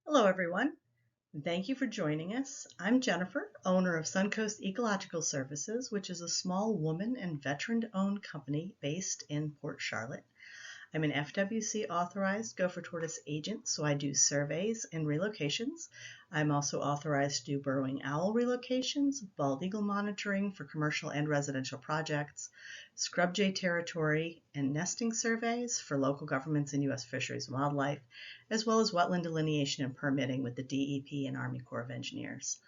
Hello, everyone. Thank you for joining us. I'm Jennifer, owner of Suncoast Ecological Services, which is a small woman and veteran-owned company based in Port Charlotte. I'm an FWC authorized Gopher Tortoise agent, so I do surveys and relocations. I'm also authorized to do burrowing owl relocations, bald eagle monitoring for commercial and residential projects, scrub jay territory and nesting surveys for local governments and U.S. Fisheries and Wildlife, as well as wetland delineation and permitting with the DEP and Army Corps of Engineers.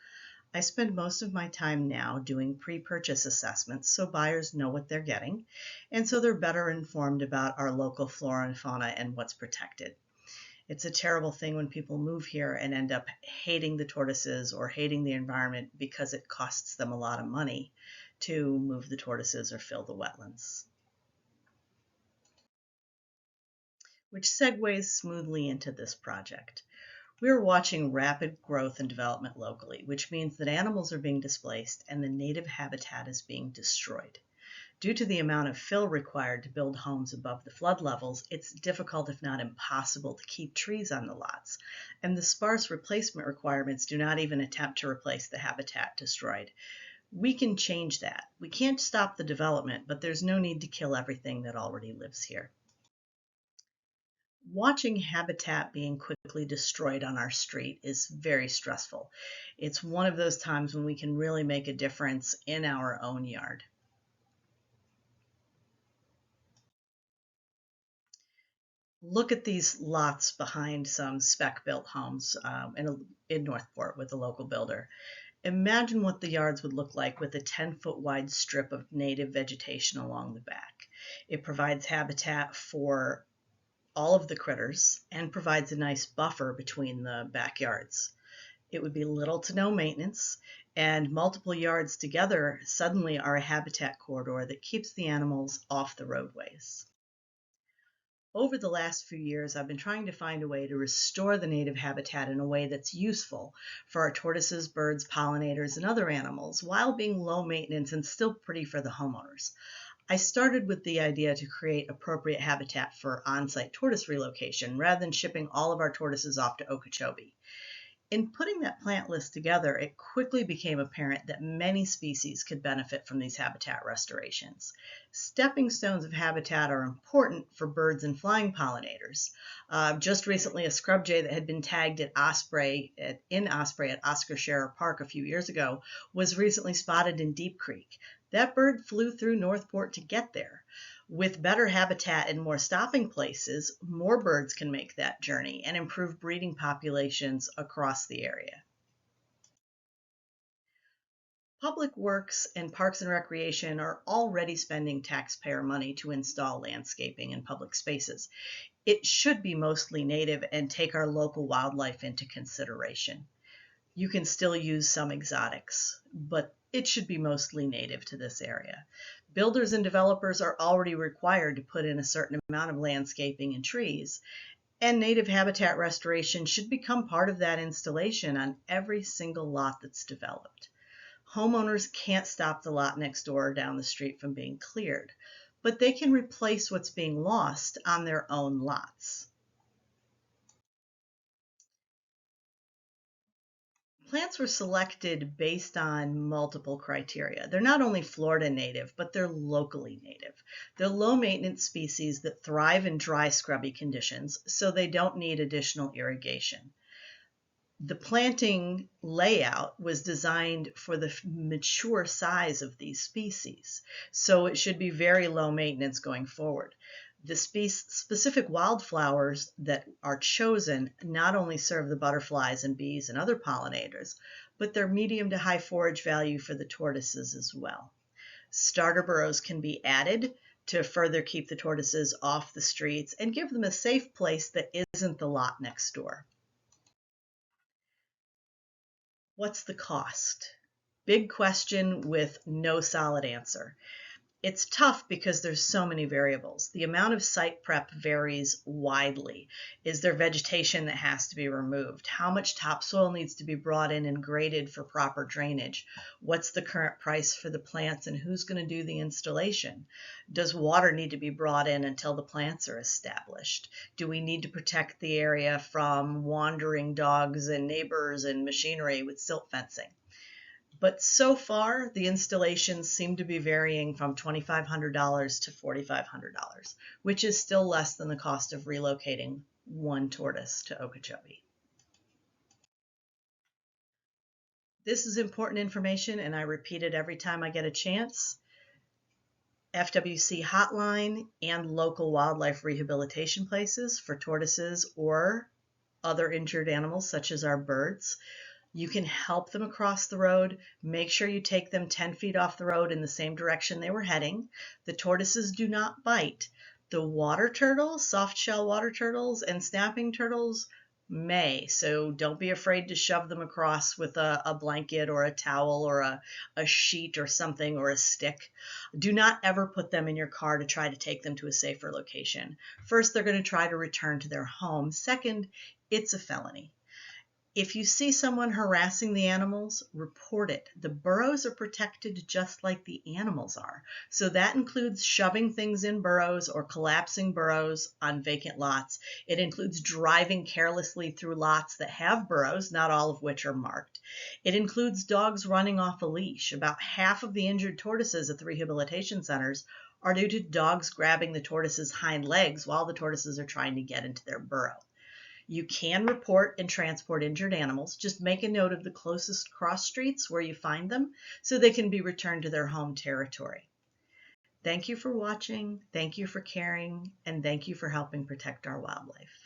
I spend most of my time now doing pre-purchase assessments so buyers know what they're getting, and so they're better informed about our local flora and fauna and what's protected. It's a terrible thing when people move here and end up hating the tortoises or hating the environment because it costs them a lot of money to move the tortoises or fill the wetlands. Which segues smoothly into this project. We're watching rapid growth and development locally, which means that animals are being displaced and the native habitat is being destroyed. Due to the amount of fill required to build homes above the flood levels, it's difficult, if not impossible, to keep trees on the lots, and the sparse replacement requirements do not even attempt to replace the habitat destroyed. We can change that. We can't stop the development, but there's no need to kill everything that already lives here. Watching habitat being quickly destroyed on our street is very stressful. It's one of those times when we can really make a difference in our own yard. Look at these lots behind some spec-built homes in Northport with a local builder. Imagine what the yards would look like with a 10-foot wide strip of native vegetation along the back. It provides habitat for all of the critters and provides a nice buffer between the backyards. It would be little to no maintenance, and multiple yards together suddenly are a habitat corridor that keeps the animals off the roadways. Over the last few years, I've been trying to find a way to restore the native habitat in a way that's useful for our tortoises, birds, pollinators, and other animals while being low maintenance and still pretty for the homeowners. I started with the idea to create appropriate habitat for on-site tortoise relocation rather than shipping all of our tortoises off to Okeechobee. In putting that plant list together, it quickly became apparent that many species could benefit from these habitat restorations. Stepping stones of habitat are important for birds and flying pollinators. Just recently, a scrub jay that had been tagged in Osprey at Oscar Scherer Park a few years ago was recently spotted in Deep Creek. That bird flew through Northport to get there. With better habitat and more stopping places, more birds can make that journey and improve breeding populations across the area. Public Works and Parks and Recreation are already spending taxpayer money to install landscaping in public spaces. It should be mostly native and take our local wildlife into consideration. You can still use some exotics, but it should be mostly native to this area. Builders and developers are already required to put in a certain amount of landscaping and trees, and native habitat restoration should become part of that installation on every single lot that's developed. Homeowners can't stop the lot next door or down the street from being cleared, but they can replace what's being lost on their own lots. Plants were selected based on multiple criteria. They're not only Florida native, but they're locally native. They're low maintenance species that thrive in dry, scrubby conditions, so they don't need additional irrigation. The planting layout was designed for the mature size of these species, so it should be very low maintenance going forward. The specific wildflowers that are chosen not only serve the butterflies and bees and other pollinators, but they're medium to high forage value for the tortoises as well. Starter burrows can be added to further keep the tortoises off the streets and give them a safe place that isn't the lot next door. What's the cost? Big question with no solid answer. It's tough because there's so many variables. The amount of site prep varies widely. Is there vegetation that has to be removed? How much topsoil needs to be brought in and graded for proper drainage? What's the current price for the plants and who's going to do the installation? Does water need to be brought in until the plants are established? Do we need to protect the area from wandering dogs and neighbors and machinery with silt fencing? But so far, the installations seem to be varying from $2,500 to $4,500, which is still less than the cost of relocating one tortoise to Okeechobee. This is important information, and I repeat it every time I get a chance. FWC hotline and local wildlife rehabilitation places for tortoises or other injured animals such as our birds. You can help them across the road. Make sure you take them 10 feet off the road in the same direction they were heading. The tortoises do not bite. The water turtles, soft shell water turtles, and snapping turtles may. So don't be afraid to shove them across with a blanket or a towel or a sheet or something or a stick. Do not ever put them in your car to try to take them to a safer location. First, they're going to try to return to their home. Second, it's a felony. If you see someone harassing the animals, report it. The burrows are protected just like the animals are. So that includes shoving things in burrows or collapsing burrows on vacant lots. It includes driving carelessly through lots that have burrows, not all of which are marked. It includes dogs running off a leash. About half of the injured tortoises at the rehabilitation centers are due to dogs grabbing the tortoises' hind legs while the tortoises are trying to get into their burrow. You can report and transport injured animals. Just make a note of the closest cross streets where you find them so they can be returned to their home territory. Thank you for watching, thank you for caring, and thank you for helping protect our wildlife.